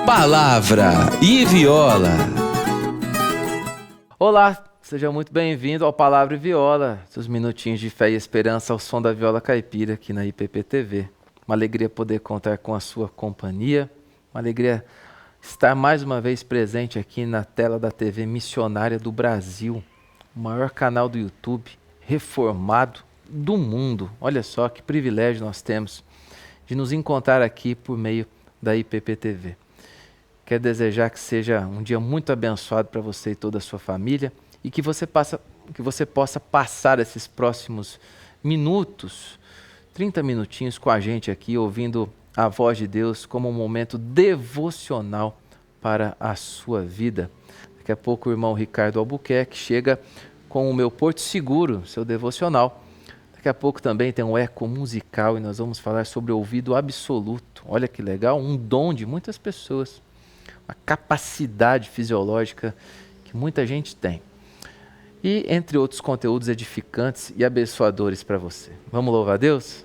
Palavra e Viola. Olá, seja muito bem-vindo ao Palavra e Viola, seus minutinhos de fé e esperança ao som da viola caipira aqui na IPP TV. Uma alegria poder contar com a sua companhia, uma alegria estar mais uma vez presente aqui na tela da TV Missionária do Brasil, o maior canal do YouTube reformado do mundo. Olha só que privilégio nós temos de nos encontrar aqui por meio da IPP TV. Quero desejar que seja um dia muito abençoado para você e toda a sua família e que você possa passar esses próximos minutos, 30 minutinhos com a gente aqui, ouvindo a voz de Deus como um momento devocional para a sua vida. Daqui a pouco o irmão Ricardo Albuquerque chega com o Meu Porto Seguro, seu devocional. Daqui a pouco também tem um eco musical e nós vamos falar sobre o ouvido absoluto. Olha que legal, um dom de muitas pessoas, uma capacidade fisiológica que muita gente tem. E entre outros conteúdos edificantes e abençoadores para você. Vamos louvar a Deus?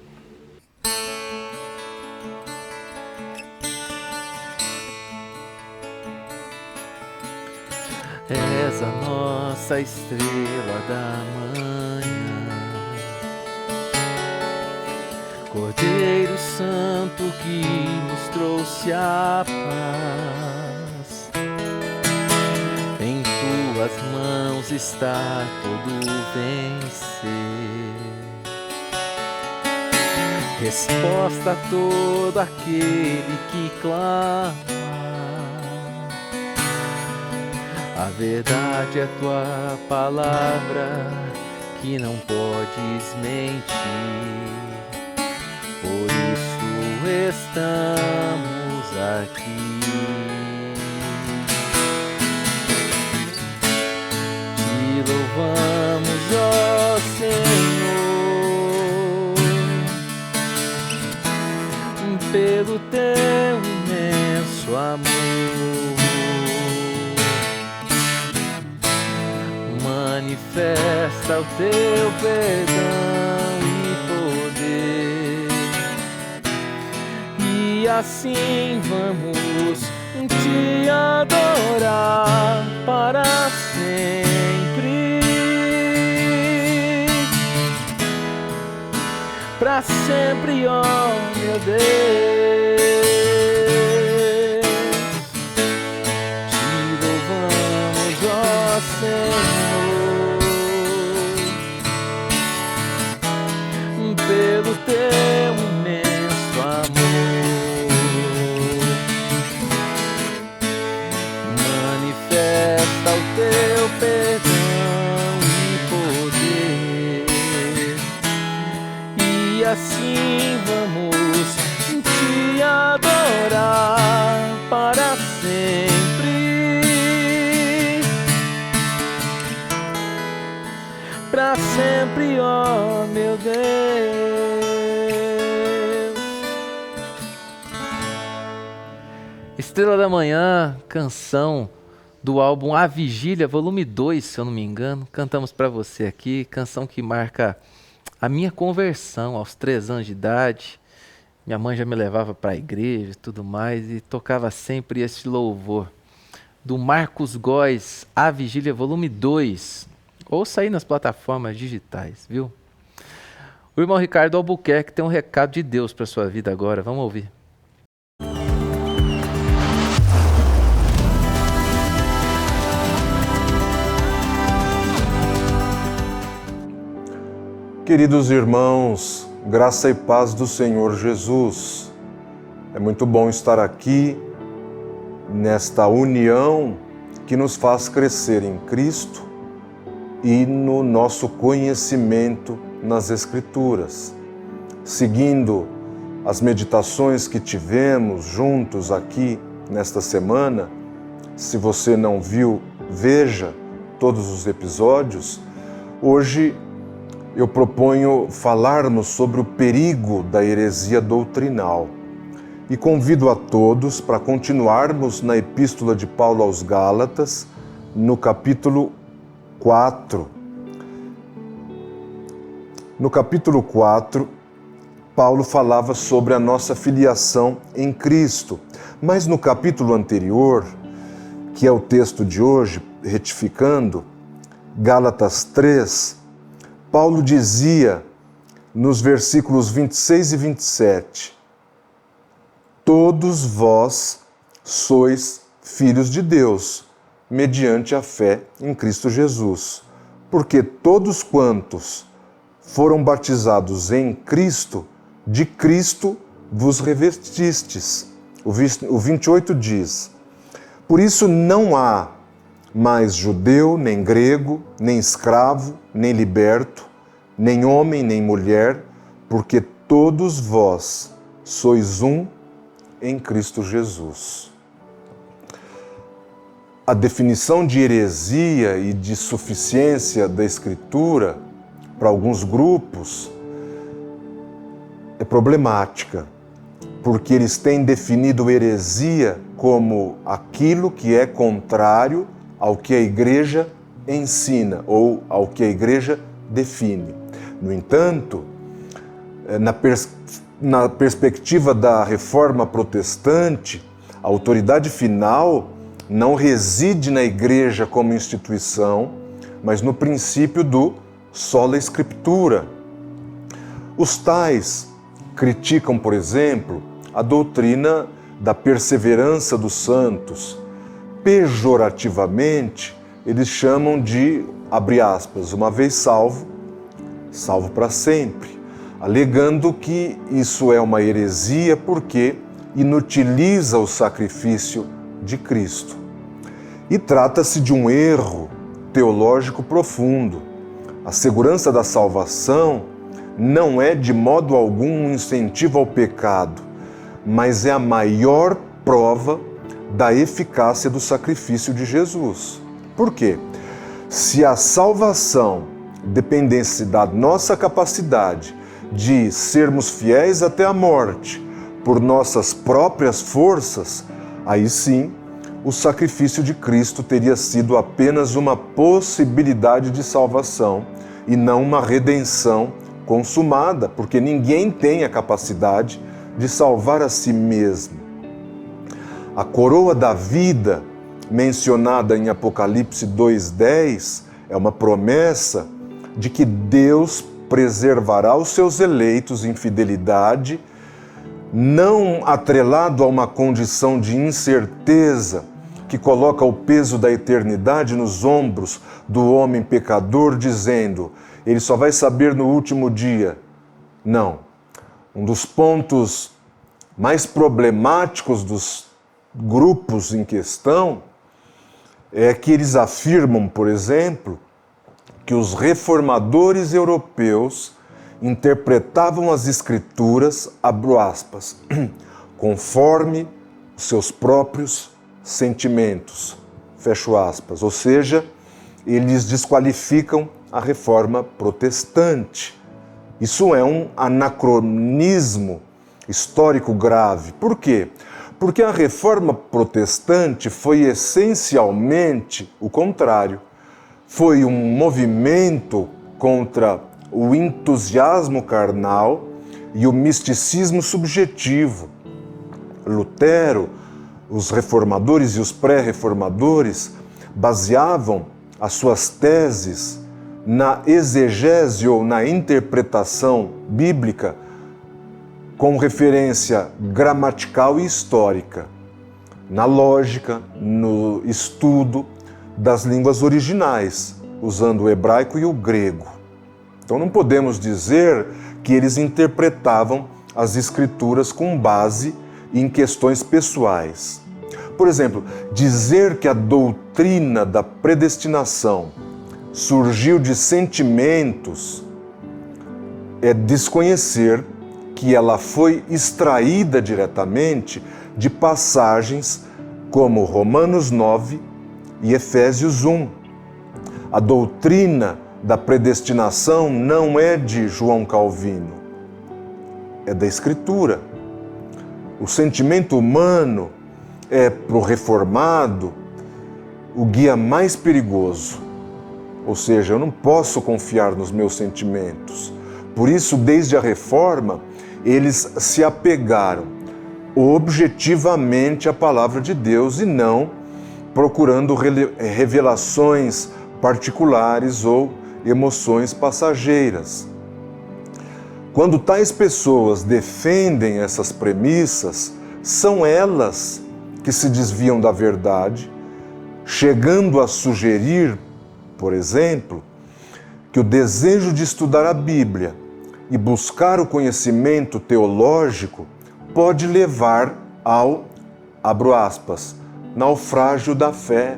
És a nossa estrela da manhã, Cordeiro Santo que nos trouxe a paz. Em tuas mãos está todo vencer, resposta a todo aquele que clama. A verdade é tua palavra que não podes mentir. Por isso estamos aqui. Te louvamos, ó Senhor, pelo teu imenso amor. Manifesta o teu perdão e poder, e assim vamos te adorar para sempre. Para sempre, ó meu Deus. Te louvamos, ó Senhor, pelo teu imenso amor. Manifesta o teu perdão e poder, e assim vamos te adorar para sempre. Para sempre, ó meu Deus. Estrela da Manhã, canção do álbum A Vigília, volume 2, se eu não me engano. Cantamos para você aqui, canção que marca a minha conversão aos 3 anos de idade. Minha mãe já me levava para a igreja e tudo mais, e tocava sempre esse louvor do Marcos Góes, A Vigília, volume 2. Ouça aí nas plataformas digitais, viu? O irmão Ricardo Albuquerque tem um recado de Deus para a sua vida agora. Vamos ouvir. Queridos irmãos, graça e paz do Senhor Jesus. É muito bom estar aqui nesta união que nos faz crescer em Cristo e no nosso conhecimento nas Escrituras. Seguindo as meditações que tivemos juntos aqui nesta semana, se você não viu, veja todos os episódios. Hoje eu proponho falarmos sobre o perigo da heresia doutrinal e convido a todos para continuarmos na Epístola de Paulo aos Gálatas, no capítulo 4. No capítulo 4, Paulo falava sobre a nossa filiação em Cristo. Mas no capítulo anterior, que é o texto de hoje, retificando, Gálatas 3, Paulo dizia nos versículos 26 e 27, todos vós sois filhos de Deus, mediante a fé em Cristo Jesus. Porque todos quantos foram batizados em Cristo, de Cristo vos revestistes. O 28 diz, por isso não há mais judeu, nem grego, nem escravo, nem liberto, nem homem, nem mulher, porque todos vós sois um em Cristo Jesus. A definição de heresia e de suficiência da Escritura, para alguns grupos, é problemática, porque eles têm definido heresia como aquilo que é contrário ao que a Igreja ensina ou ao que a Igreja define. No entanto, na perspectiva da Reforma Protestante, a autoridade final não reside na Igreja como instituição, mas no princípio do sola Scriptura. Os tais criticam, por exemplo, a doutrina da perseverança dos santos. Pejorativamente, eles chamam de, abre aspas, uma vez salvo, salvo para sempre, alegando que isso é uma heresia porque inutiliza o sacrifício de Cristo. E trata-se de um erro teológico profundo. A segurança da salvação não é de modo algum um incentivo ao pecado, mas é a maior prova da eficácia do sacrifício de Jesus. Por quê? Se a salvação dependesse da nossa capacidade de sermos fiéis até a morte por nossas próprias forças, aí sim o sacrifício de Cristo teria sido apenas uma possibilidade de salvação e não uma redenção consumada, porque ninguém tem a capacidade de salvar a si mesmo. A coroa da vida, mencionada em Apocalipse 2:10, é uma promessa de que Deus preservará os seus eleitos em fidelidade, não atrelado a uma condição de incerteza que coloca o peso da eternidade nos ombros do homem pecador, dizendo, ele só vai saber no último dia. Não. Um dos pontos mais problemáticos dos grupos em questão é que eles afirmam, por exemplo, que os reformadores europeus interpretavam as Escrituras, abro aspas, conforme os seus próprios sentimentos, fecho aspas. Ou seja, eles desqualificam a reforma protestante. Isso é um anacronismo histórico grave. Por quê? Porque a reforma protestante foi essencialmente o contrário. Foi um movimento contra o entusiasmo carnal e o misticismo subjetivo. Lutero, os reformadores e os pré-reformadores baseavam as suas teses na exegese ou na interpretação bíblica com referência gramatical e histórica, na lógica, no estudo das línguas originais, usando o hebraico e o grego. Então não podemos dizer que eles interpretavam as Escrituras com base em questões pessoais. Por exemplo, dizer que a doutrina da predestinação surgiu de sentimentos é desconhecer que ela foi extraída diretamente de passagens como Romanos 9 e Efésios 1. A doutrina da predestinação não é de João Calvino, é da Escritura. O sentimento humano é, para o reformado, o guia mais perigoso. Ou seja, eu não posso confiar nos meus sentimentos, Por isso, desde a Reforma, eles se apegaram objetivamente à palavra de Deus e não procurando revelações particulares ou emoções passageiras. Quando tais pessoas defendem essas premissas, são elas que se desviam da verdade, chegando a sugerir, por exemplo, que o desejo de estudar a Bíblia e buscar o conhecimento teológico pode levar ao, abro aspas, naufrágio da fé,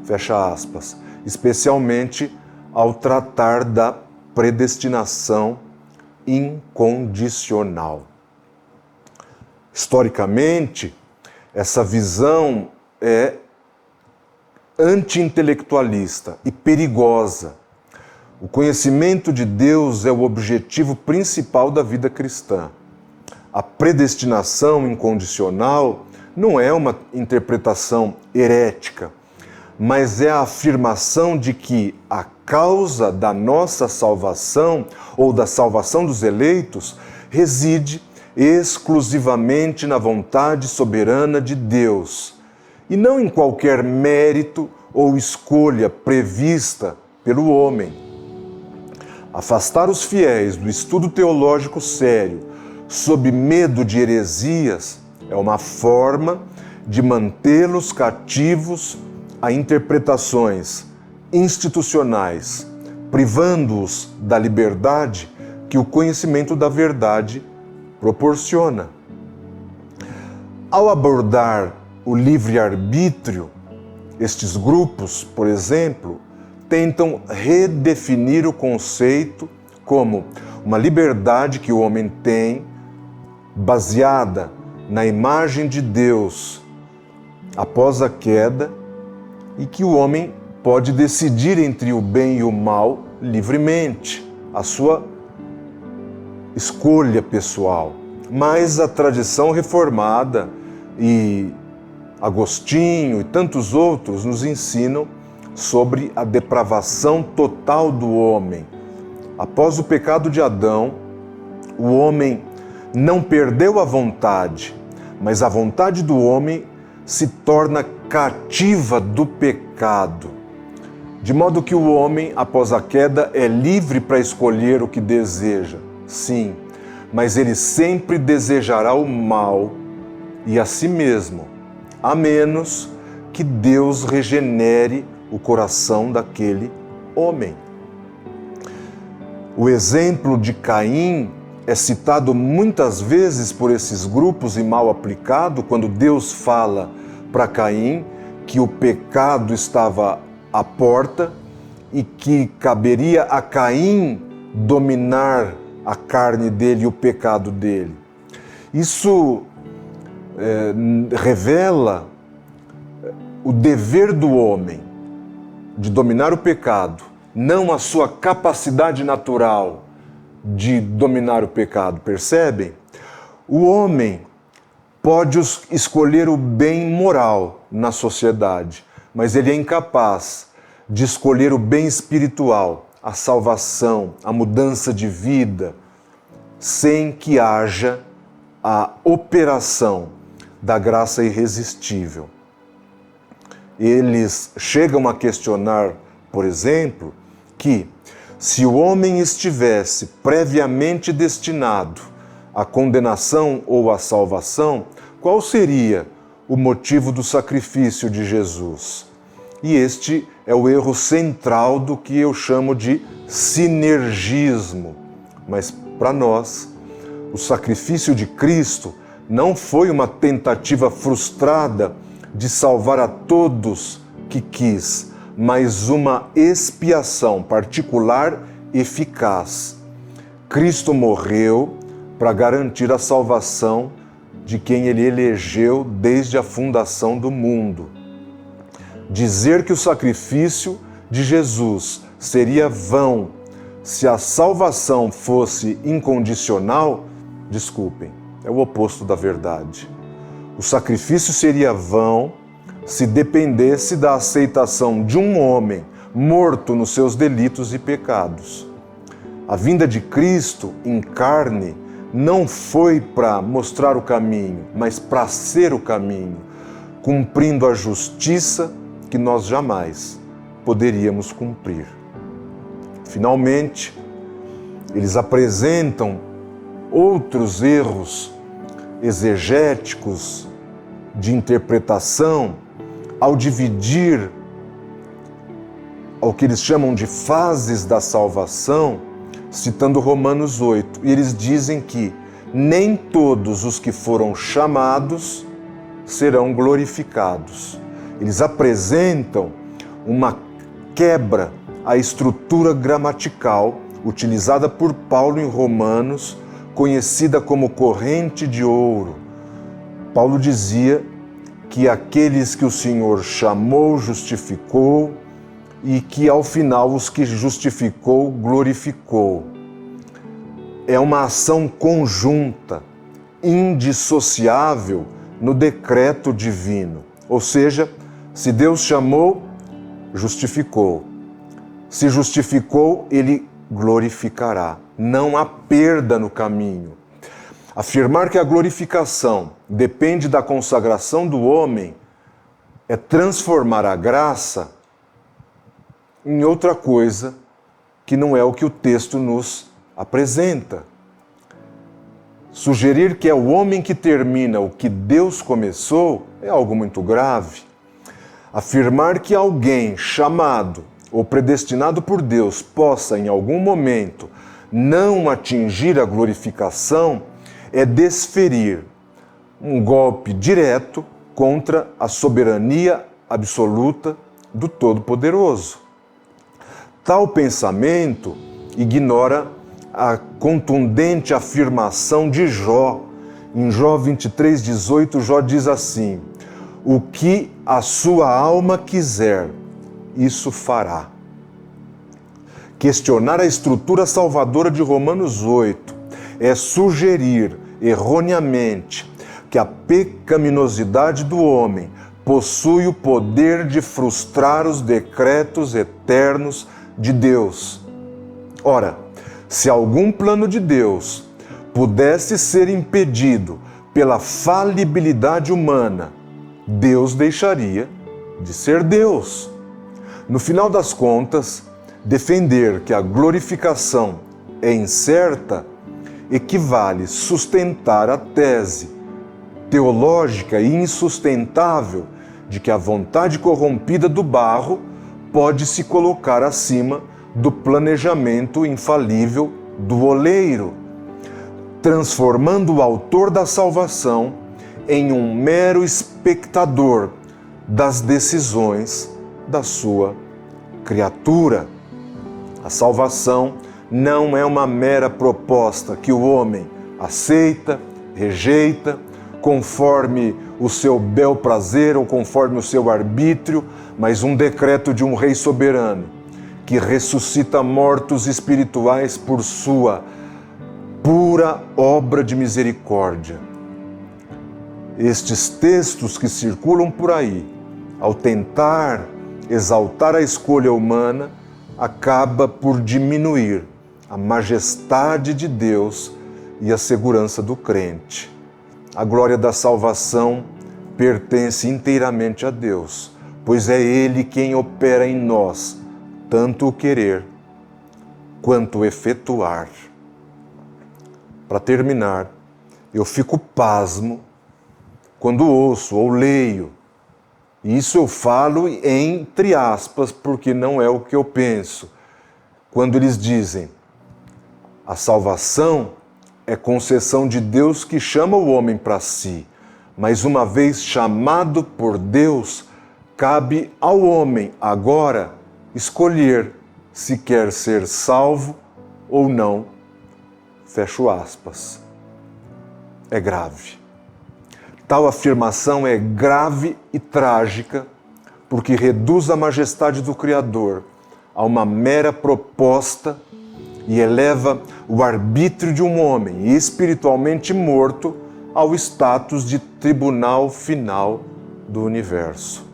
fecha aspas, especialmente ao tratar da predestinação incondicional. Historicamente, essa visão é anti-intelectualista e perigosa. O conhecimento de Deus é o objetivo principal da vida cristã. A predestinação incondicional não é uma interpretação herética, mas é a afirmação de que a causa da nossa salvação ou da salvação dos eleitos reside exclusivamente na vontade soberana de Deus e não em qualquer mérito ou escolha prevista pelo homem. Afastar os fiéis do estudo teológico sério sob medo de heresias é uma forma de mantê-los cativos a interpretações institucionais, privando-os da liberdade que o conhecimento da verdade proporciona. Ao abordar o livre-arbítrio, estes grupos, por exemplo, tentam redefinir o conceito como uma liberdade que o homem tem, baseada na imagem de Deus após a queda, e que o homem pode decidir entre o bem e o mal livremente, a sua escolha pessoal. Mas a tradição reformada e Agostinho e tantos outros nos ensinam sobre a depravação total do homem. Após o pecado de Adão, o homem não perdeu a vontade, mas a vontade do homem se torna cativa do pecado. De modo que o homem, após a queda, é livre para escolher o que deseja, sim, mas ele sempre desejará o mal e a si mesmo, a menos que Deus regenere o coração daquele homem. O exemplo de Caim é citado muitas vezes por esses grupos e mal aplicado quando Deus fala para Caim que o pecado estava à porta e que caberia a Caim dominar a carne dele e o pecado dele. Isso revela o dever do homem de dominar o pecado, não a sua capacidade natural de dominar o pecado, percebem? O homem pode escolher o bem moral na sociedade, mas ele é incapaz de escolher o bem espiritual, a salvação, a mudança de vida, sem que haja a operação da graça irresistível. Eles chegam a questionar, por exemplo, que se o homem estivesse previamente destinado à condenação ou à salvação, qual seria o motivo do sacrifício de Jesus? E este é o erro central do que eu chamo de sinergismo. Mas para nós, o sacrifício de Cristo não foi uma tentativa frustrada de salvar a todos que quis, mas uma expiação particular eficaz. Cristo morreu para garantir a salvação de quem ele elegeu desde a fundação do mundo. Dizer que o sacrifício de Jesus seria vão se a salvação fosse incondicional, desculpem, é o oposto da verdade. O sacrifício seria vão se dependesse da aceitação de um homem morto nos seus delitos e pecados. A vinda de Cristo em carne não foi para mostrar o caminho, mas para ser o caminho, cumprindo a justiça que nós jamais poderíamos cumprir. Finalmente, eles apresentam outros erros exegéticos de interpretação ao dividir ao que eles chamam de fases da salvação, citando Romanos 8. E eles dizem que nem todos os que foram chamados serão glorificados. Eles apresentam uma quebra à estrutura gramatical utilizada por Paulo em Romanos, conhecida como corrente de ouro. Paulo dizia que aqueles que o Senhor chamou, justificou, e que ao final os que justificou, glorificou. É uma ação conjunta, indissociável no decreto divino. Ou seja, se Deus chamou, justificou. Se justificou, Ele glorificará. Não há perda no caminho. Afirmar que a glorificação depende da consagração do homem é transformar a graça em outra coisa que não é o que o texto nos apresenta. Sugerir que é o homem que termina o que Deus começou é algo muito grave. Afirmar que alguém chamado ou predestinado por Deus possa, em algum momento, não atingir a glorificação é desferir um golpe direto contra a soberania absoluta do Todo-Poderoso. Tal pensamento ignora a contundente afirmação de Jó. Em Jó 23:18, Jó diz assim: o que a sua alma quiser, isso fará. Questionar a estrutura salvadora de Romanos 8 é sugerir erroneamente que a pecaminosidade do homem possui o poder de frustrar os decretos eternos de Deus. Ora, se algum plano de Deus pudesse ser impedido pela falibilidade humana, Deus deixaria de ser Deus. No final das contas, defender que a glorificação é incerta equivale sustentar a tese teológica e insustentável de que a vontade corrompida do barro pode se colocar acima do planejamento infalível do oleiro, transformando o autor da salvação em um mero espectador das decisões da sua criatura. A salvação não é uma mera proposta que o homem aceita, rejeita, conforme o seu bel prazer ou conforme o seu arbítrio, mas um decreto de um rei soberano que ressuscita mortos espirituais por sua pura obra de misericórdia. Estes textos que circulam por aí, ao tentar exaltar a escolha humana, acaba por diminuir a majestade de Deus e a segurança do crente. A glória da salvação pertence inteiramente a Deus, pois é Ele quem opera em nós, tanto o querer quanto o efetuar. Para terminar, eu fico pasmo quando ouço ou leio, e isso eu falo entre aspas, porque não é o que eu penso, quando eles dizem: a salvação é concessão de Deus que chama o homem para si, mas uma vez chamado por Deus, cabe ao homem agora escolher se quer ser salvo ou não. Fecho aspas. É grave. Tal afirmação é grave e trágica porque reduz a majestade do Criador a uma mera proposta e eleva o arbítrio de um homem espiritualmente morto ao status de tribunal final do universo.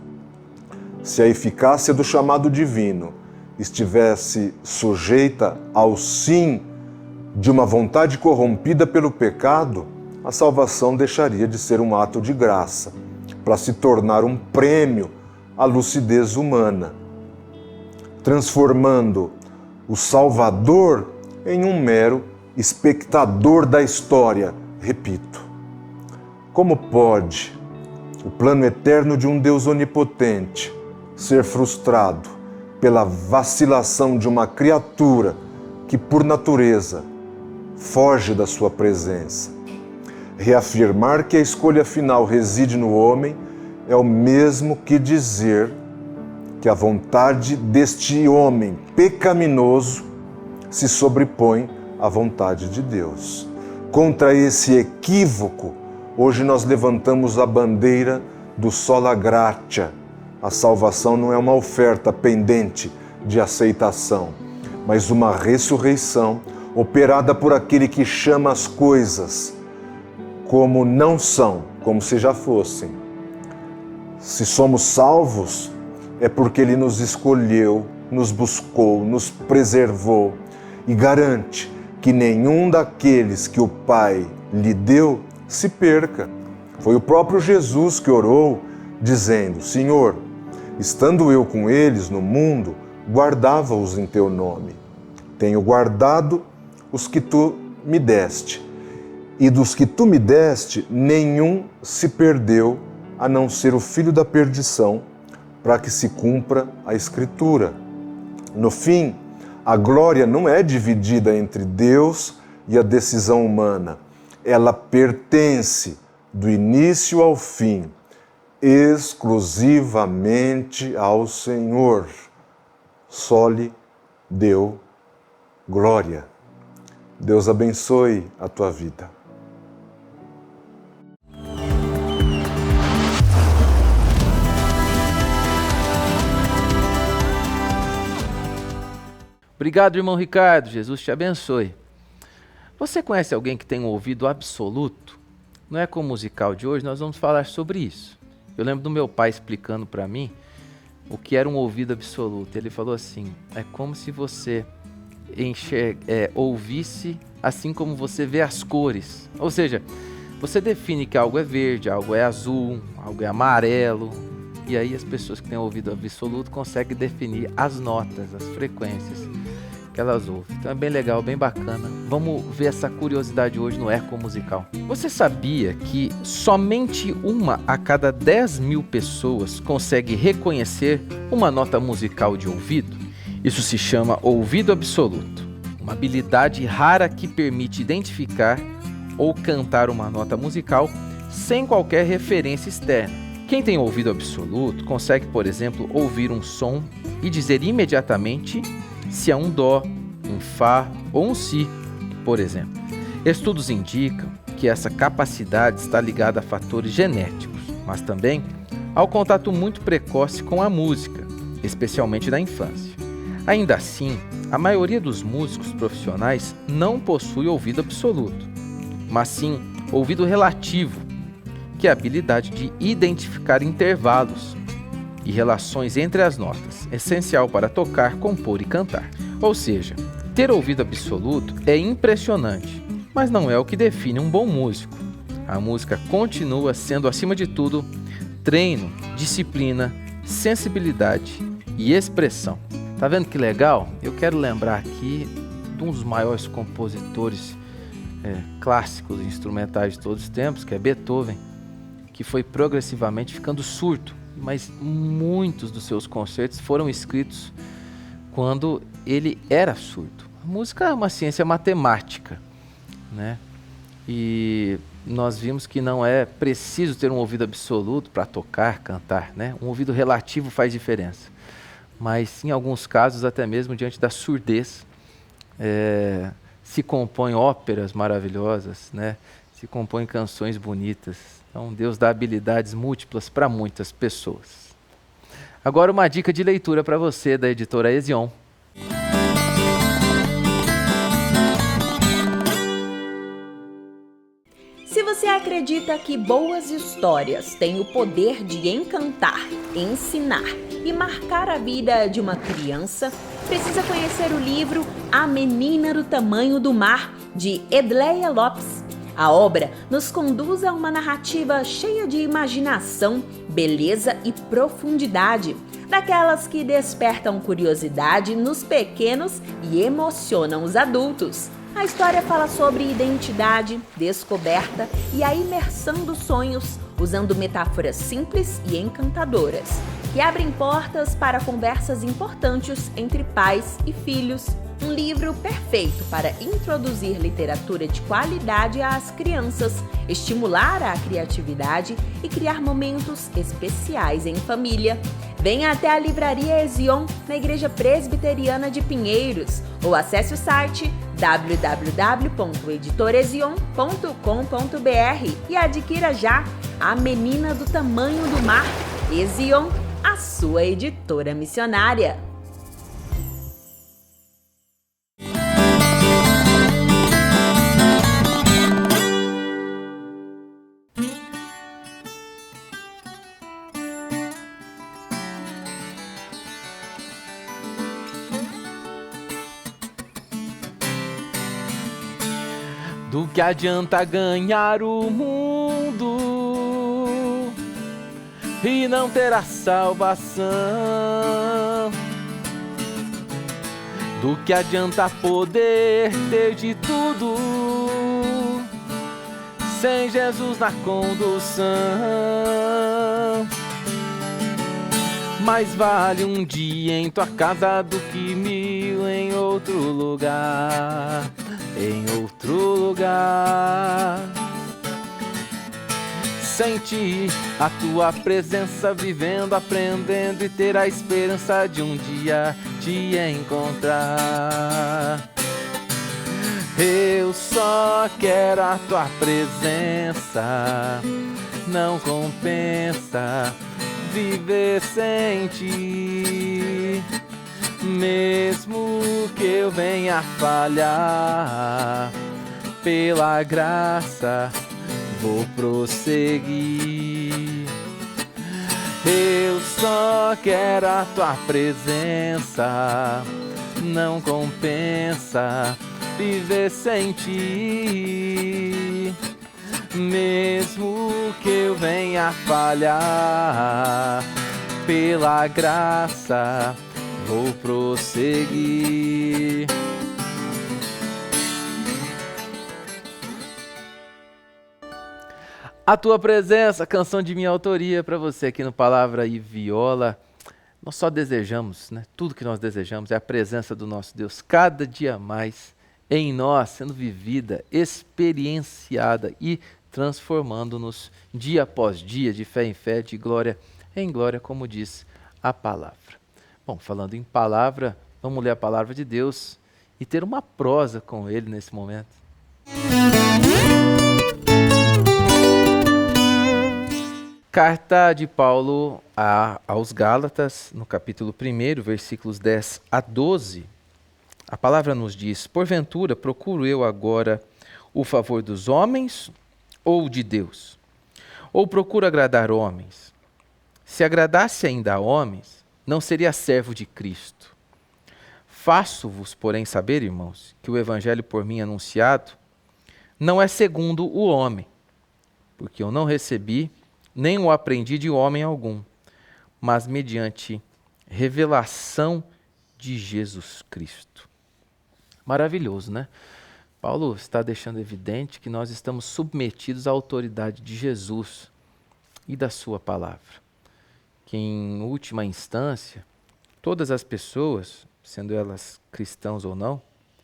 Se a eficácia do chamado divino estivesse sujeita ao sim de uma vontade corrompida pelo pecado, a salvação deixaria de ser um ato de graça, para se tornar um prêmio à lucidez humana, transformando o Salvador em um mero espectador da história. Repito, como pode o plano eterno de um Deus onipotente ser frustrado pela vacilação de uma criatura que, por natureza, foge da sua presença? Reafirmar que a escolha final reside no homem é o mesmo que dizer que a vontade deste homem pecaminoso se sobrepõe à vontade de Deus. Contra esse equívoco, hoje nós levantamos a bandeira do sola gratia. A salvação não é uma oferta pendente de aceitação, mas uma ressurreição operada por aquele que chama as coisas como não são, como se já fossem. Se somos salvos, é porque Ele nos escolheu, nos buscou, nos preservou e garante que nenhum daqueles que o Pai lhe deu se perca. Foi o próprio Jesus que orou, dizendo: Senhor, estando eu com eles no mundo, guardava-os em teu nome. Tenho guardado os que tu me deste, e dos que tu me deste, nenhum se perdeu, a não ser o filho da perdição, para que se cumpra a Escritura. No fim, a glória não é dividida entre Deus e a decisão humana. Ela pertence, do início ao fim, exclusivamente ao Senhor. Soli Deo glória. Deus abençoe a tua vida. Obrigado, irmão Ricardo. Jesus te abençoe. Você conhece alguém que tem um ouvido absoluto? No Eco Musical de hoje nós vamos falar sobre isso. Eu lembro do meu pai explicando para mim o que era um ouvido absoluto. Ele falou assim: é como se você ouvisse assim como você vê as cores. Ou seja, você define que algo é verde, algo é azul, algo é amarelo. E aí as pessoas que têm ouvido absoluto conseguem definir as notas, as frequências que elas ouvem. Então é bem legal, bem bacana. Vamos ver essa curiosidade hoje no Eco Musical. Você sabia que somente 1 a cada 10.000 pessoas consegue reconhecer uma nota musical de ouvido? Isso se chama ouvido absoluto, uma habilidade rara que permite identificar ou cantar uma nota musical sem qualquer referência externa. Quem tem ouvido absoluto consegue, por exemplo, ouvir um som e dizer imediatamente se é um dó, um fá ou um si, por exemplo. Estudos indicam que essa capacidade está ligada a fatores genéticos, mas também ao contato muito precoce com a música, especialmente na infância. Ainda assim, a maioria dos músicos profissionais não possui ouvido absoluto, mas sim ouvido relativo, que é a habilidade de identificar intervalos e relações entre as notas, essencial para tocar, compor e cantar. Ou seja, ter ouvido absoluto é impressionante, mas não é o que define um bom músico. A música continua sendo, acima de tudo, treino, disciplina, sensibilidade e expressão. Tá vendo que legal? Eu quero lembrar aqui de um dos maiores compositores clássicos e instrumentais de todos os tempos, que é Beethoven, que foi progressivamente ficando surdo, mas muitos dos seus concertos foram escritos quando ele era surdo. A música é uma ciência matemática, né? E nós vimos que não é preciso ter um ouvido absoluto para tocar, cantar, né? Um ouvido relativo faz diferença. Mas em alguns casos, até mesmo diante da surdez, se compõem óperas maravilhosas, né? Se compõem canções bonitas. Então Deus dá habilidades múltiplas para muitas pessoas. Agora uma dica de leitura para você da editora Ezion. Se você acredita que boas histórias têm o poder de encantar, ensinar e marcar a vida de uma criança, precisa conhecer o livro A Menina do Tamanho do Mar, de Edleia Lopes. A obra nos conduz a uma narrativa cheia de imaginação, beleza e profundidade, daquelas que despertam curiosidade nos pequenos e emocionam os adultos. A história fala sobre identidade, descoberta e a imersão dos sonhos, usando metáforas simples e encantadoras, que abrem portas para conversas importantes entre pais e filhos. Um livro perfeito para introduzir literatura de qualidade às crianças, estimular a criatividade e criar momentos especiais em família. Venha até a Livraria Ezion, na Igreja Presbiteriana de Pinheiros, ou acesse o site www.editorezion.com.br e adquira já A Menina do Tamanho do Mar. Ezion, a sua editora missionária. Do que adianta ganhar o mundo e não ter a salvação? Do que adianta poder ter de tudo sem Jesus na condução? Mais vale um dia em tua casa do que 1000 em outro lugar. Em outro lugar. Sente a tua presença vivendo, aprendendo e ter a esperança de um dia te encontrar. Eu só quero a tua presença, não compensa viver sem ti. Mesmo que eu venha falhar, pela graça vou prosseguir. Eu só quero a tua presença, não compensa viver sem ti. Mesmo que eu venha falhar, pela graça vou prosseguir. A tua presença, canção de minha autoria para você aqui no Palavra e Viola. Nós só desejamos, né? Tudo que nós desejamos é a presença do nosso Deus cada dia mais em nós, sendo vivida, experienciada e transformando-nos dia após dia, de fé em fé, de glória em glória, como diz a palavra. Bom, falando em palavra, vamos ler a palavra de Deus e ter uma prosa com Ele nesse momento. Carta de Paulo aos Gálatas, no capítulo 1, versículos 10 a 12. A palavra nos diz: porventura procuro eu agora o favor dos homens ou de Deus? Ou procuro agradar homens? Se agradasse ainda a homens, não seria servo de Cristo. Faço-vos, porém, saber, irmãos, que o evangelho por mim anunciado não é segundo o homem, porque eu não recebi, nem o aprendi de homem algum, mas mediante revelação de Jesus Cristo. Maravilhoso, né? Paulo está deixando evidente que nós estamos submetidos à autoridade de Jesus e da sua palavra. Que em última instância, todas as pessoas, sendo elas cristãos ou não,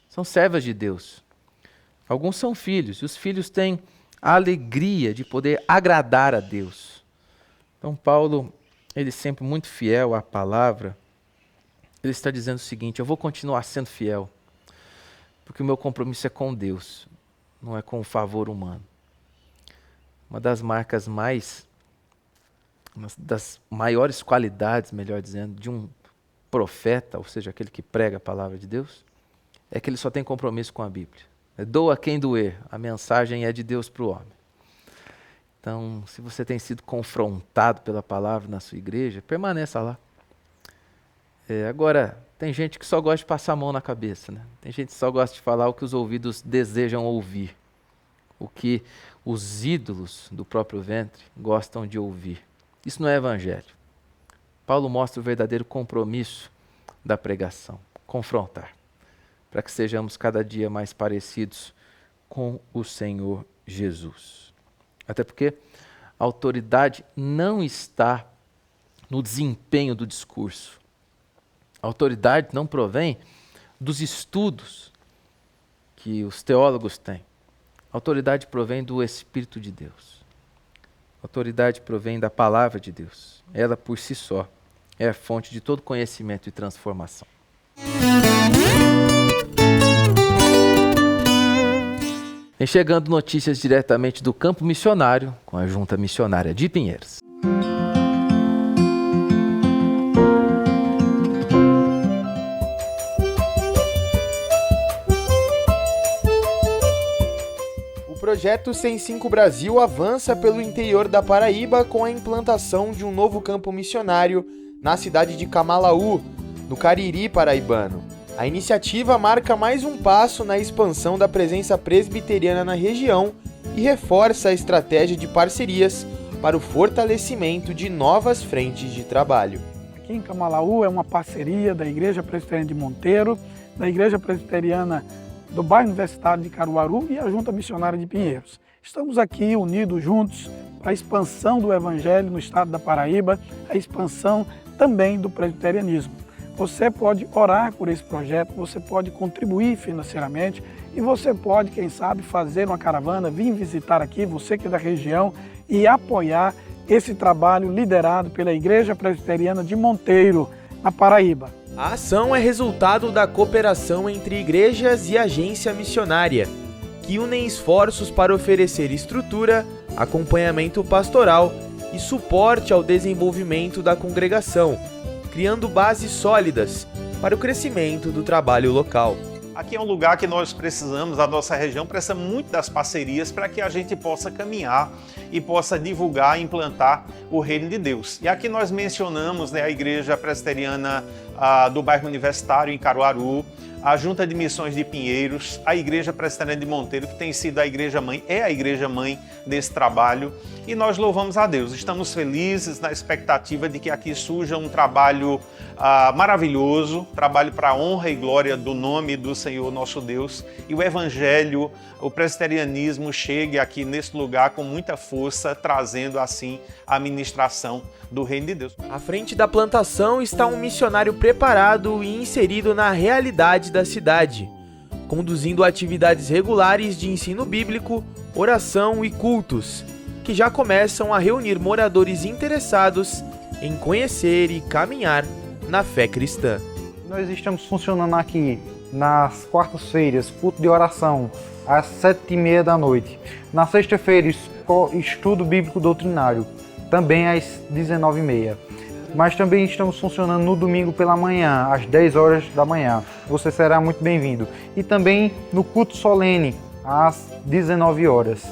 são servas de Deus. Alguns são filhos, e os filhos têm a alegria de poder agradar a Deus. Então Paulo, ele sempre muito fiel à palavra, ele está dizendo o seguinte: eu vou continuar sendo fiel, porque o meu compromisso é com Deus, não é com o favor humano. Uma das marcas uma das maiores qualidades, melhor dizendo, de um profeta, ou seja, aquele que prega a palavra de Deus, é que ele só tem compromisso com a Bíblia. Doa quem doer, a mensagem é de Deus para o homem. Então, se você tem sido confrontado pela palavra na sua igreja, permaneça lá. Agora, Tem gente que só gosta de passar a mão na cabeça, né? Tem gente que só gosta de falar o que os ouvidos desejam ouvir, o que os ídolos do próprio ventre gostam de ouvir. Isso não é evangelho. Paulo mostra o verdadeiro compromisso da pregação, confrontar, para que sejamos cada dia mais parecidos com o Senhor Jesus. Até porque a autoridade não está no desempenho do discurso. A autoridade não provém dos estudos que os teólogos têm. A autoridade provém do Espírito de Deus. A autoridade provém da palavra de Deus. Ela, por si só, é a fonte de todo conhecimento e transformação. Vem chegando notícias diretamente do campo missionário com a Junta Missionária de Pinheiros. O projeto 105 Brasil avança pelo interior da Paraíba com a implantação de um novo campo missionário na cidade de Camalaú, no Cariri paraibano. A iniciativa marca mais um passo na expansão da presença presbiteriana na região e reforça a estratégia de parcerias para o fortalecimento de novas frentes de trabalho. Aqui em Camalaú é uma parceria da Igreja Presbiteriana de Monteiro, da Igreja Presbiteriana do bairro Universitário de Caruaru e a Junta Missionária de Pinheiros. Estamos aqui unidos juntos para a expansão do Evangelho no estado da Paraíba, a expansão também do presbiterianismo. Você pode orar por esse projeto, você pode contribuir financeiramente e você pode, quem sabe, fazer uma caravana, vir visitar aqui, você que é da região, e apoiar esse trabalho liderado pela Igreja Presbiteriana de Monteiro, na Paraíba. A ação é resultado da cooperação entre igrejas e agência missionária, que unem esforços para oferecer estrutura, acompanhamento pastoral e suporte ao desenvolvimento da congregação, criando bases sólidas para o crescimento do trabalho local. Aqui é um lugar que nós precisamos, a nossa região precisa muito das parcerias para que a gente possa caminhar e possa divulgar e implantar o reino de Deus. E aqui nós mencionamos, a Igreja Presbiteriana do bairro Universitário, em Caruaru, a Junta de Missões de Pinheiros, a Igreja Presbiteriana de Monteiro, que tem sido a igreja mãe, é a igreja mãe desse trabalho, e nós louvamos a Deus. Estamos felizes na expectativa de que aqui surja um trabalho maravilhoso, trabalho para a honra e glória do nome do Senhor nosso Deus, e o Evangelho, o presbiterianismo chegue aqui nesse lugar com muita força, trazendo assim a ministração do reino de Deus. À frente da plantação está um missionário preparado e inserido na realidade da cidade, conduzindo atividades regulares de ensino bíblico, oração e cultos, que já começam a reunir moradores interessados em conhecer e caminhar na fé cristã. Nós estamos funcionando aqui nas quartas-feiras, culto de oração, às 7h30 da noite. Na sexta-feira, estudo bíblico doutrinário, também às 19h30. Mas também estamos funcionando no domingo pela manhã, às 10 horas da manhã. Você será muito bem-vindo. E também no culto solene, às 19 horas.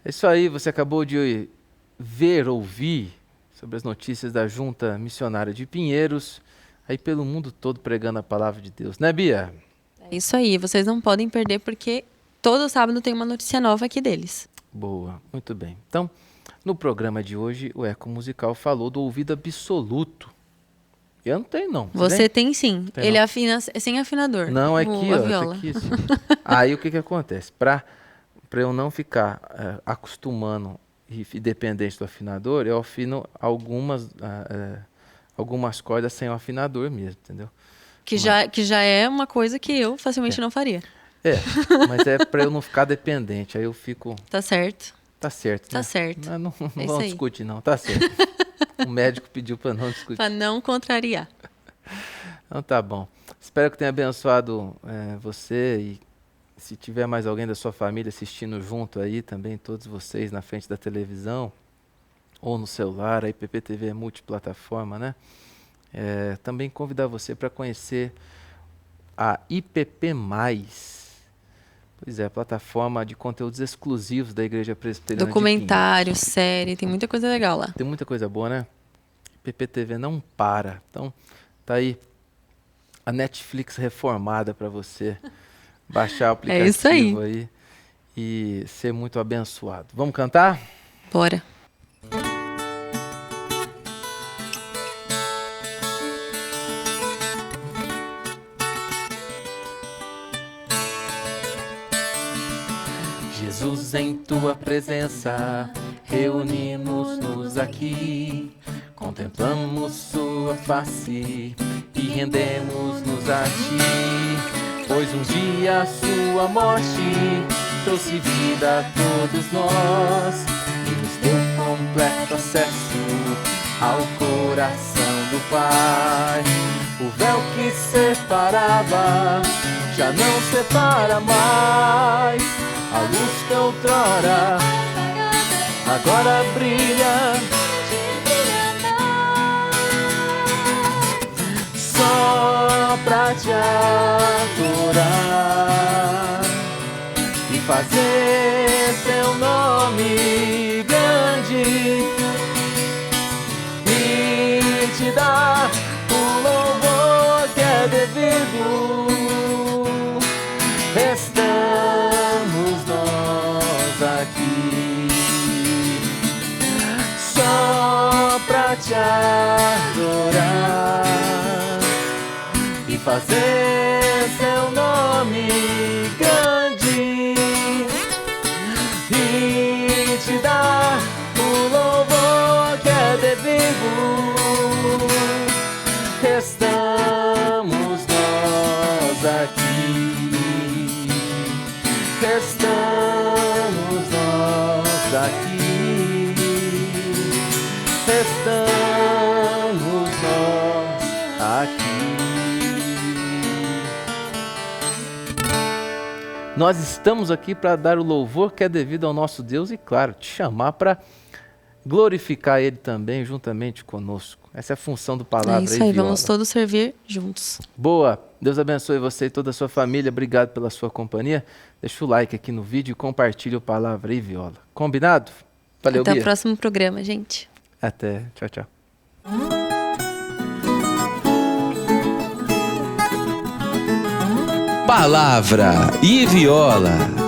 É isso aí, você acabou de ouvir sobre as notícias da Junta Missionária de Pinheiros, aí pelo mundo todo pregando a palavra de Deus, né, Bia? É isso aí, vocês não podem perder porque todo sábado tem uma notícia nova aqui deles. Boa, muito bem. Então, no programa de hoje, o Eco Musical falou do ouvido absoluto. Eu não tenho, não. Você tem sim. Tem ele não. afina sem afinador. Não, é aqui, a ó. viola. Tá aqui, assim. Aí o que acontece? Para eu não ficar acostumando e dependente do afinador, eu afino algumas cordas sem o afinador mesmo, entendeu? Que já é uma coisa que eu facilmente não faria. Mas é para eu não ficar dependente. Aí eu fico... Tá certo. Tá certo, né? Tá certo. Não É vamos isso aí. discutir, não. Tá certo. O médico pediu para não discutir. Para não contrariar. Então tá bom. Espero que tenha abençoado você e se tiver mais alguém da sua família assistindo junto aí também, todos vocês na frente da televisão ou no celular, a IPPTV é multiplataforma, né? Também convidar você para conhecer a IPP+, Pois é, plataforma de conteúdos exclusivos da Igreja Presbiteriana de Documentário, série, tem muita coisa legal lá. Tem muita coisa boa, né? PPTV não para. Então, tá aí a Netflix reformada para você baixar o aplicativo isso aí e ser muito abençoado. Vamos cantar? Bora. Jesus, em tua presença, reunimos-nos aqui, contemplamos sua face e rendemos-nos a ti, pois um dia a sua morte trouxe vida a todos nós e nos deu completo acesso ao coração do Pai. O véu que separava já não separa mais. A luz que outrora agora brilha, só pra te adorar e fazer teu nome grande e te dar o louvor que é devido. Estamos nós aqui só pra te adorar e fazer seu nome grande e te dar o louvor que é devido. Estamos nós aqui. Estamos nós aqui, estamos nós aqui. Nós estamos aqui para dar o louvor que é devido ao nosso Deus e, claro, te chamar para glorificar Ele também juntamente conosco. Essa é a função do Palavra. É isso aí, Viola. vamos todos servir juntos. Boa! Deus abençoe você e toda a sua família. Obrigado pela sua companhia. Deixa o like aqui no vídeo e compartilha o Palavra e Viola. Combinado? Valeu, Até Bia. o próximo programa, gente. Até. Tchau, tchau. Palavra e Viola.